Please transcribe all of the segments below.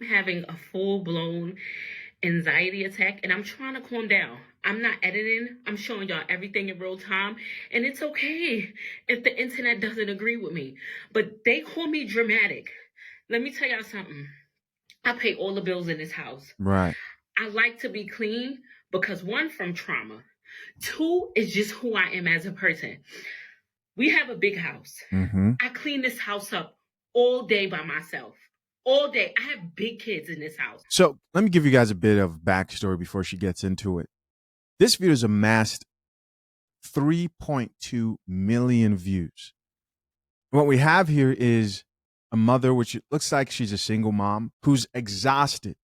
having a full-blown anxiety attack and I'm trying to calm down. I'm not editing. I'm showing y'all everything in real time. And it's okay if the internet doesn't agree with me. But they call me dramatic. Let me tell y'all something. I pay all the bills in this house. Right. I like to be clean because one, from trauma. Two, is just who I am as a person. We have a big house. Mm-hmm. I clean this house up all day by myself. All day. I have big kids in this house. So let me give you guys a bit of backstory before she gets into it. This video has amassed 3.2 million views. What we have here is a mother, which looks like she's a single mom, who's exhausted,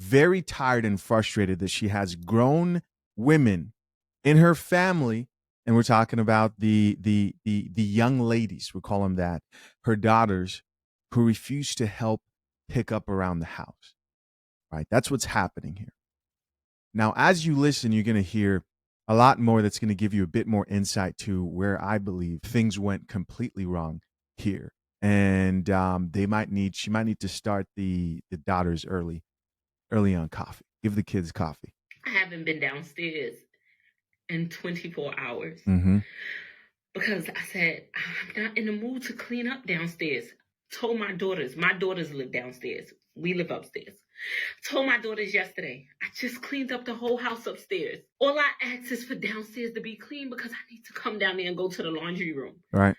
very tired and frustrated that she has grown women in her family. And we're talking about the young ladies, we call them that, her daughters, who refuse to help pick up around the house. Right? That's what's happening here. Now, as you listen, you're going to hear a lot more that's going to give you a bit more insight to where I believe things went completely wrong here. And she might need to start the daughters early on coffee. Give the kids coffee. I haven't been downstairs in 24 hours Mm-hmm. because I said, I'm not in the mood to clean up downstairs. Told my daughters live downstairs. We live upstairs. Told my daughters yesterday, I just cleaned up the whole house upstairs. All I ask is for downstairs to be clean because I need to come down there and go to the laundry room. Right.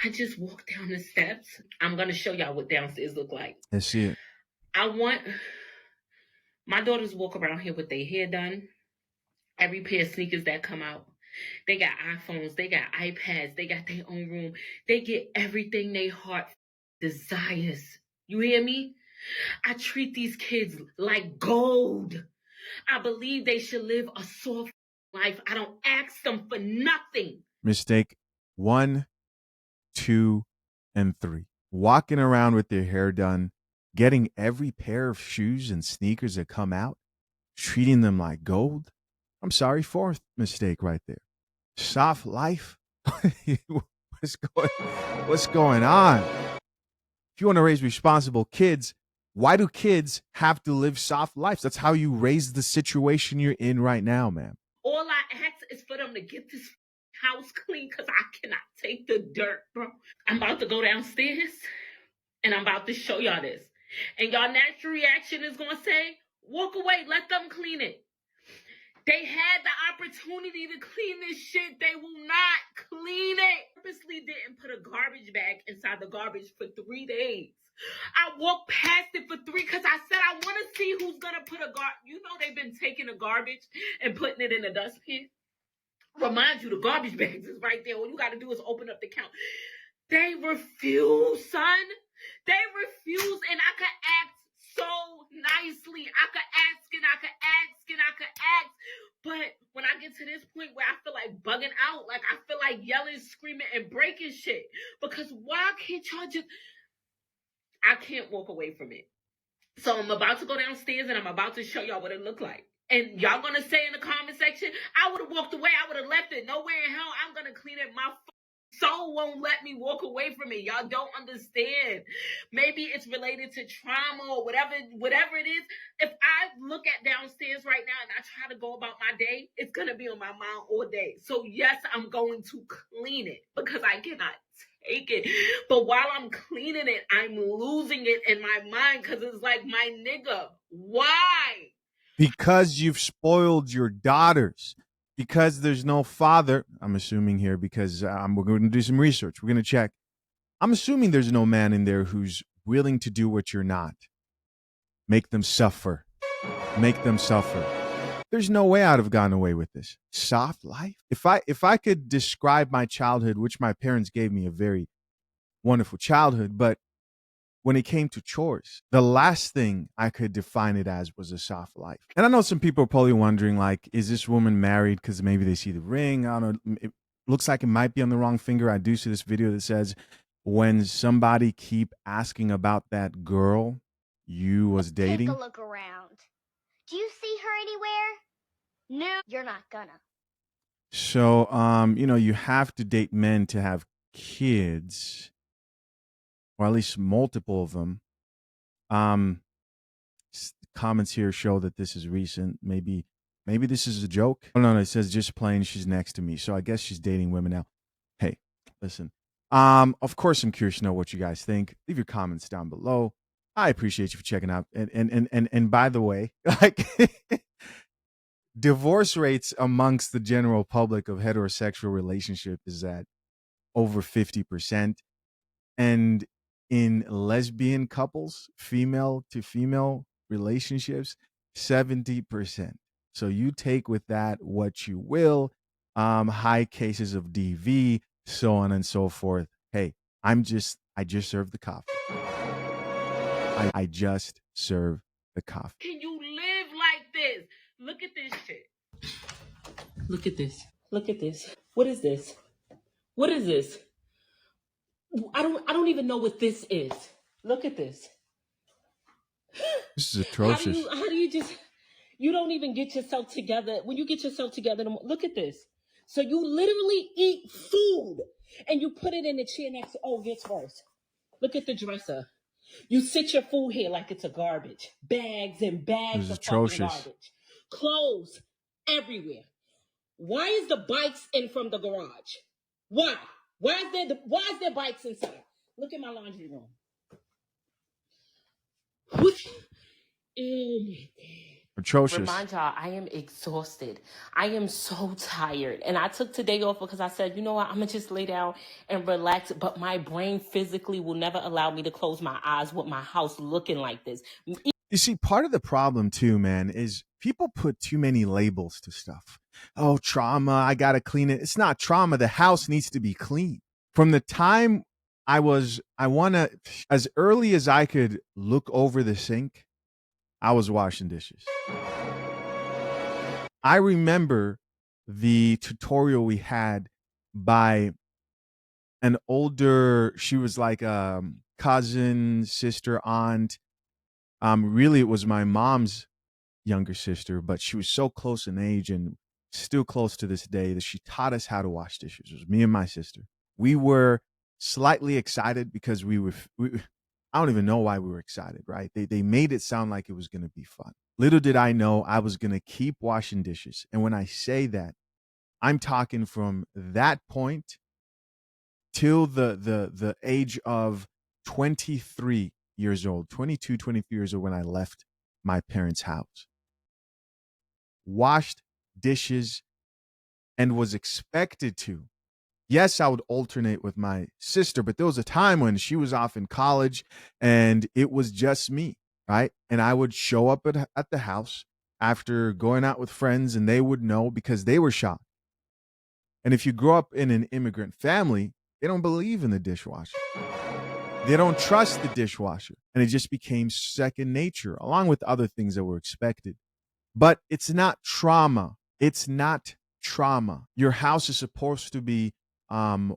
I just walked down the steps. I'm going to show y'all what downstairs look like. Let's see it. I want my daughters walk around here with their hair done. Every pair of sneakers that come out. They got iPhones. They got iPads. They got their own room. They get everything their heart desires. You hear me? I treat these kids like gold. I believe they should live a soft life. I don't ask them for nothing. Mistake 1, 2, and 3. Walking around with their hair done, getting every pair of shoes and sneakers that come out, treating them like gold. I'm sorry, 4th mistake right there. Soft life. What's going on? If you want to raise responsible kids, why do kids have to live soft lives? That's how you raise the situation you're in right now, ma'am. All I ask is for them to get this house clean because I cannot take the dirt, bro. I'm about to go downstairs and I'm about to show y'all this. And y'all natural reaction is going to say, walk away, let them clean it. They had the opportunity to clean this shit. They will not clean it. I purposely didn't put a garbage bag inside the garbage for 3 days. I walked past it for 3 because I said I want to see who's going to put a garbage. You know they've been taking the garbage and putting it in the dustbin. Remind you, the garbage bags is right there. All you got to do is open up the count. They refuse, son. They refuse, and I could act so nicely. I could ask and I could ask and I could ask. But when I get to this point where I feel like bugging out, like I feel like yelling, screaming, and breaking shit. Because why can't y'all just... I can't walk away from it. So I'm about to go downstairs and I'm about to show y'all what it looked like. And y'all gonna say in the comment section, I would have walked away. I would have left it. Nowhere in hell I'm gonna clean it. My soul won't let me walk away from it. Y'all don't understand. Maybe it's related to trauma or whatever it is. If I look at downstairs right now and I try to go about my day, it's gonna be on my mind all day. So yes, I'm going to clean it because I cannot take it. But while I'm cleaning it, I'm losing it in my mind because it's like, my nigga, why? Because you've spoiled your daughters. Because there's no father, I'm assuming here, because we're going to do some research. We're going to check. I'm assuming there's no man in there who's willing to do what you're not. Make them suffer. Make them suffer. There's no way I'd have gotten away with this. Soft life? If I could describe my childhood, which my parents gave me a very wonderful childhood, but when it came to chores, the last thing I could define it as was a soft life. And I know some people are probably wondering, like, is this woman married because maybe they see the ring? I don't know. It looks like it might be on the wrong finger. I do see this video that says, when somebody keep asking about that girl you was dating. Take a look around. Do you see her anywhere? No, you're not gonna. So, you have to date men to have kids, or at least multiple of them. comments here show that this is recent. Maybe this is a joke. Oh no, it says just plain she's next to me. So I guess she's dating women now. Hey, listen. Of course I'm curious to know what you guys think. Leave your comments down below. I appreciate you for checking out. And by the way, like divorce rates amongst the general public of heterosexual relationship is at over 50%. And in lesbian couples, female to female relationships, 70%. So you take with that what you will. High cases of DV, so on and so forth. Hey, I just serve the coffee. I just serve the coffee. Can you live like this? Look at this shit. Look at this. Look at this. What is this? What is this? I don't even know what this is. Look at this. This is atrocious. How do you just, you don't even get yourself together. When you get yourself together, look at this. So you literally eat food and you put it in the chair next to, oh, it gets worse. Look at the dresser. You sit your food here like it's a garbage. Bags and bags of fucking garbage. Clothes everywhere. Why is the bikes in from the garage? Why? Why is there bikes inside? Look at my laundry room. What? Atrocious. Remind y'all, I am exhausted. I am so tired. And I took today off because I said, you know what, I'm going to just lay down and relax. But my brain physically will never allow me to close my eyes with my house looking like this. You see, part of the problem too, man, is people put too many labels to stuff. Oh, trauma, I got to clean it. It's not trauma. The house needs to be clean. From the time I want to, as early as I could look over the sink, I was washing dishes. I remember the tutorial we had by an older, she was like a cousin, sister, aunt. Really, it was my mom's younger sister, but she was so close in age and still close to this day that she taught us how to wash dishes. It was me and my sister. We were slightly excited because we I don't even know why we were excited, right? They made it sound like it was going to be fun. Little did I know I was going to keep washing dishes. And when I say that, I'm talking from that point till the age of 23 years old, 22, 23 years old when I left my parents' house. Washed dishes and was expected to. Yes, I would alternate with my sister, but there was a time when she was off in college and it was just me, right? And I would show up at the house after going out with friends and they would know because they were shocked. And if you grow up in an immigrant family, they don't believe in the dishwasher. They don't trust the dishwasher. And it just became second nature, along with other things that were expected. But it's not trauma. It's not trauma. Your house is supposed to be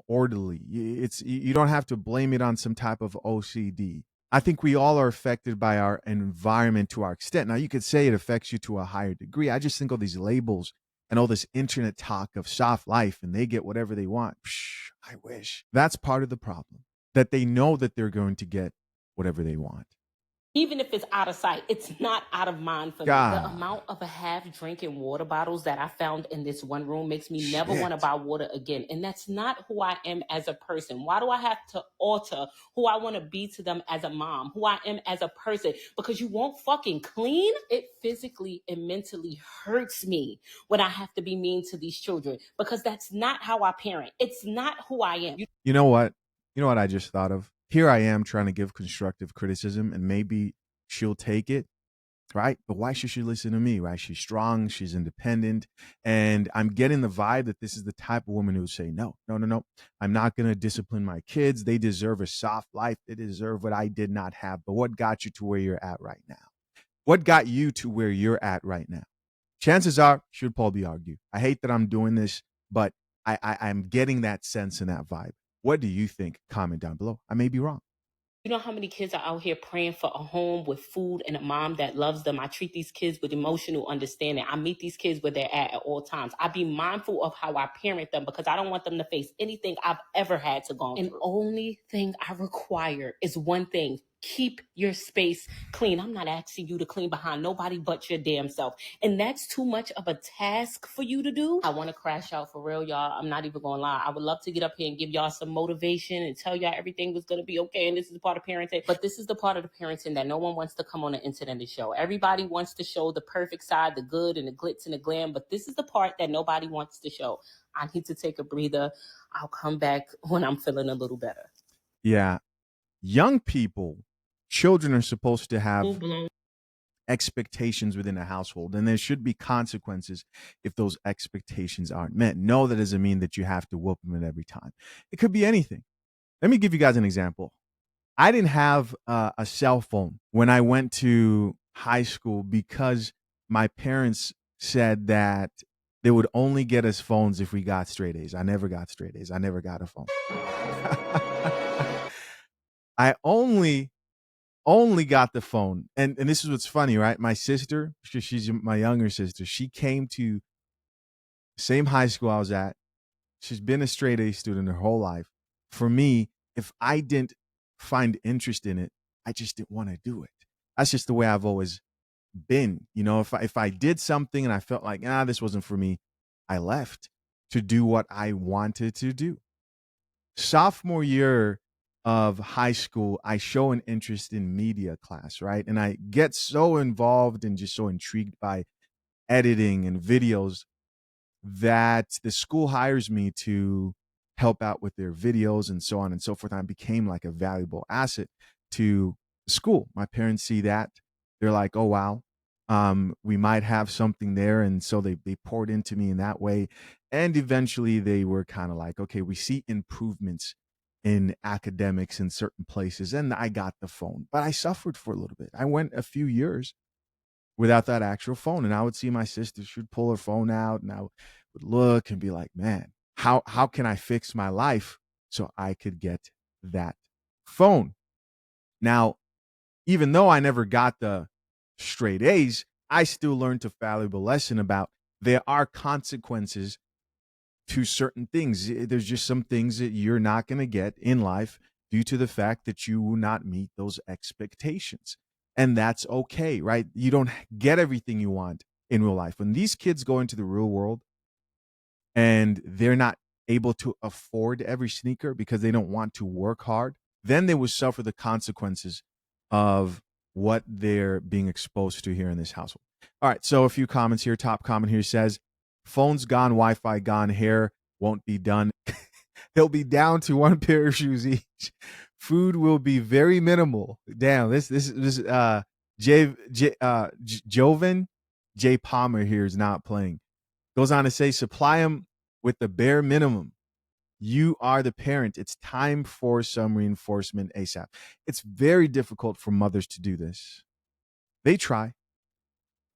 orderly. You don't have to blame it on some type of OCD. I think we all are affected by our environment to our extent. Now, you could say it affects you to a higher degree. I just think all these labels and all this internet talk of soft life and they get whatever they want. Psh, I wish. That's part of the problem, that they know that they're going to get whatever they want. Even if it's out of sight, it's not out of mind for me. The amount of a half drinking water bottles that I found in this one room makes me never want to buy water again. And that's not who I am as a person. Why do I have to alter who I want to be to them as a mom, who I am as a person? Because you won't fucking clean? It physically and mentally hurts me when I have to be mean to these children because that's not how I parent. It's not who I am. You know what? You know what I just thought of? Here I am trying to give constructive criticism and maybe she'll take it, right? But why should she listen to me, right? She's strong, she's independent. And I'm getting the vibe that this is the type of woman who would say, no. I'm not going to discipline my kids. They deserve a soft life. They deserve what I did not have. But what got you to where you're at right now? What got you to where you're at right now? Chances are, should probably argue. I hate that I'm doing this, but I'm getting that sense and that vibe. What do you think? Comment down below. I may be wrong. You know how many kids are out here praying for a home with food and a mom that loves them? I treat these kids with emotional understanding. I meet these kids where they're at all times. I be mindful of how I parent them because I don't want them to face anything I've ever had to go through. And only thing I require is one thing. keep your space clean. I'm not asking you to clean behind nobody but your damn self. And that's too much of a task for you to do. I want to crash out for real, y'all. I'm not even going to lie. I would love to get up here and give y'all some motivation and tell y'all everything was going to be okay. And this is part of parenting. But this is the part of the parenting that no one wants to come on the internet and show. Everybody wants to show the perfect side, the good and the glitz and the glam. But this is the part that nobody wants to show. I need to take a breather. I'll come back when I'm feeling a little better. Yeah. Young people, children are supposed to have Full-blown expectations within a household, and there should be consequences if those expectations aren't met. No, that doesn't mean that you have to whoop them at every time. It could be anything. Let me give you guys an example. I didn't have a cell phone when I went to high school because my parents said that they would only get us phones if we got straight A's. I never got straight A's. I never got a phone. I only got the phone. And this is what's funny, right? My sister, she's my younger sister, she came to the same high school I was at. She's been a straight A student her whole life. For me, if I didn't find interest in it, I just didn't want to do it. That's just the way I've always been. You know, if I did something and I felt like, this wasn't for me, I left to do what I wanted to do. Sophomore year of high school, I show an interest in media class, right? And I get so involved and just so intrigued by editing and videos that the school hires me to help out with their videos and so on and so forth. I became like a valuable asset to the school. My parents see that. They're like, oh, wow, we might have something there. And so they poured into me in that way. And eventually they were kind of like, okay, we see improvements in academics in certain places. And I got the phone, but I suffered for a little bit. I went a few years without that actual phone. And I would see my sister, she'd pull her phone out and I would look and be like, man, how can I fix my life so I could get that phone? Now, even though I never got the straight A's, I still learned a valuable lesson about there are consequences to certain things. There's just some things that you're not going to get in life due to the fact that you will not meet those expectations. And that's okay, right? You don't get everything you want in real life. When these kids go into the real world and they're not able to afford every sneaker because they don't want to work hard, then they will suffer the consequences of what they're being exposed to here in this household. All right, so a few comments here. Top comment here says, phones gone, Wi-Fi gone, hair won't be done. They'll be down to one pair of shoes each. Food will be very minimal. Damn, this Joven J Palmer here is not playing. Goes on to say, supply them with the bare minimum. You are the parent. It's time for some reinforcement ASAP. It's very difficult for mothers to do this. They try,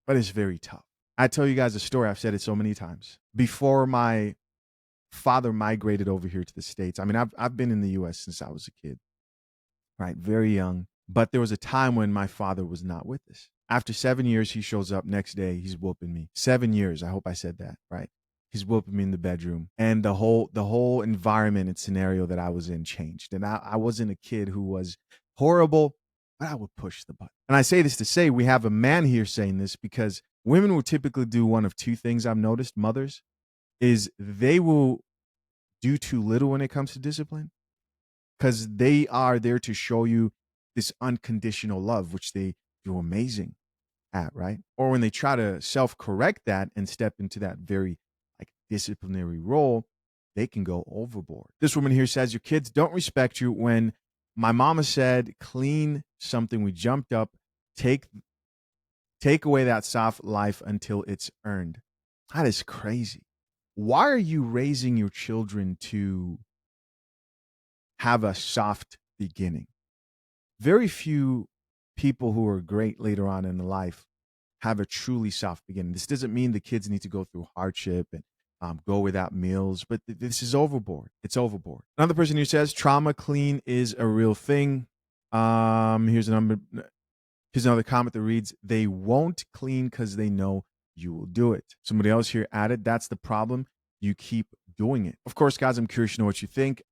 but it's very tough. I tell you guys a story. I've said it so many times. Before my father migrated over here to the States, I mean, I've been in the U.S. since I was a kid, right? Very young. But there was a time when my father was not with us. After 7 years, he shows up next day. He's whooping me. 7 years. I hope I said that right. He's whooping me in the bedroom, and the whole environment and scenario that I was in changed. And I wasn't a kid who was horrible, but I would push the button. And I say this to say we have a man here saying this because women will typically do one of two things. I've noticed, mothers, is they will do too little when it comes to discipline because they are there to show you this unconditional love, which they do amazing at, right? Or when they try to self-correct that and step into that very like disciplinary role, they can go overboard. This woman here says, your kids don't respect you. When my mama said, clean something, we jumped up, take away that soft life until it's earned. That is crazy. Why are you raising your children to have a soft beginning? Very few people who are great later on in life have a truly soft beginning. This doesn't mean the kids need to go through hardship and go without meals, but this is overboard. It's overboard. Another person who says trauma clean is a real thing. Here's another comment that reads, they won't clean because they know you will do it. Somebody else here added, that's the problem. You keep doing it. Of course, guys, I'm curious to know what you think.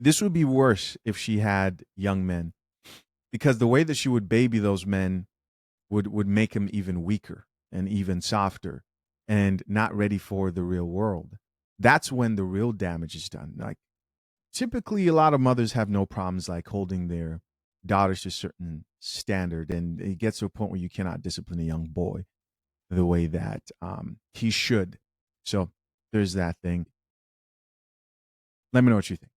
This would be worse if she had young men. because the way that she would baby those men would make him even weaker and even softer and not ready for the real world. That's when the real damage is done. Like typically a lot of mothers have no problems like holding their daughters to a certain standard, and it gets to a point where you cannot discipline a young boy the way that he should. So there's that thing. Let me know what you think.